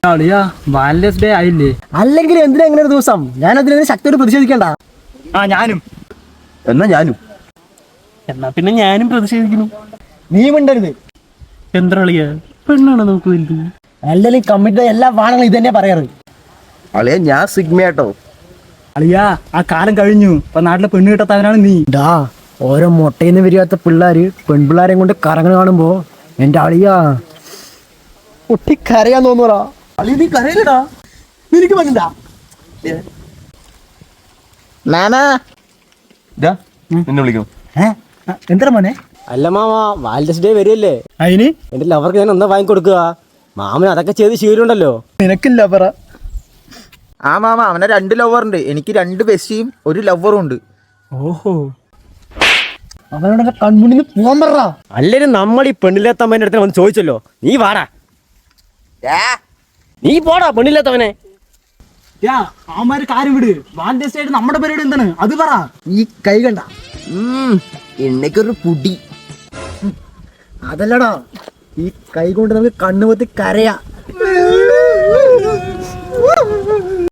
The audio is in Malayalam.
അളിയാ വാലന്റൈൻസ് ഡേ ആയില്ലേ? അല്ലെങ്കിൽ എന്തിനാ ഇങ്ങനെ ഒരു ദിവസം? ഞാൻ അതിനെ ശക്തിയോട് പ്രതിഷേധിക്കണ്ട. ഞാനും. എന്നാ ഞാനും. എന്നാ പിന്നെ ഞാനും പ്രതിഷേധിക്കുന്നു. നീ മിണ്ടരുത്. എന്താ അളിയാ, പെണ്ണാണ് നമുക്ക് വലുത്. അല്ലെങ്കിൽ കമ്മിറ്റി എല്ലാ വാണങ്ങളും ഇത് തന്നെ പറയാറ്. അളിയ ഞാൻ സിഗ്മയാട്ടോ. അളിയാ ആ കാലം കഴിഞ്ഞു. ഇപ്പൊ നാട്ടിലെ പെണ്ണ് കിട്ടാത്തവനാണ് നീ. ഓരോ മുട്ടയിന്ന് വരികാത്ത പിള്ളേര് പെൺപിള്ളേരെ കൊണ്ട് കറങ്ങണ കാണുമ്പോ എന്റെ അളിയാ പൊട്ടി കരയാൻ തോന്നൂടാ. അളിയ നീ കരയില്ലടാ. നിനക്ക് പറ്റണ്ട. നിന്നെ വിളിക്കും. എന്താ മോനെ? അല്ല മാമ, വാലന്റൈൻസ് ഡേ വരികയല്ലേ? അതിന് എന്റെ ലവർക്ക് ഞാൻ എന്താ വാങ്ങിക്കൊടുക്കുക? മാമന് അതൊക്കെ ചെയ്ത് ശീലമുണ്ടല്ലോ. നിനക്കില്ല പറ. ആ മാമ, അവനെ 2 ലവറുണ്ട്. എനിക്ക് 2 ബെസ്റ്റിയും 1 ലവറും ഉണ്ട്. ഓഹോ, അവനോട് കൺമുന്നിന്ന് പോകാൻ പറ. അല്ലെങ്കിൽ നമ്മൾ ഈ പെണ്ണില്ലാത്തമ്മേന്റെ അടുത്ത് വന്ന് ചോദിച്ചല്ലോ, നീ വാടാ, നീ പോടാ പെണ്ണില്ലാത്തവനെ. അവന്മാര് കാര്യം വിട്. വാലന്റൈൻസ് ഡേ നമ്മുടെ പരിപാടി എന്താണ് അത് പറ. ഈ കൈ കണ്ട എന്നൊരു പുടി. അതല്ലടാ, ഈ കൈ കൊണ്ട് നമുക്ക് കണ്ണുപൊത്തി കരയാ.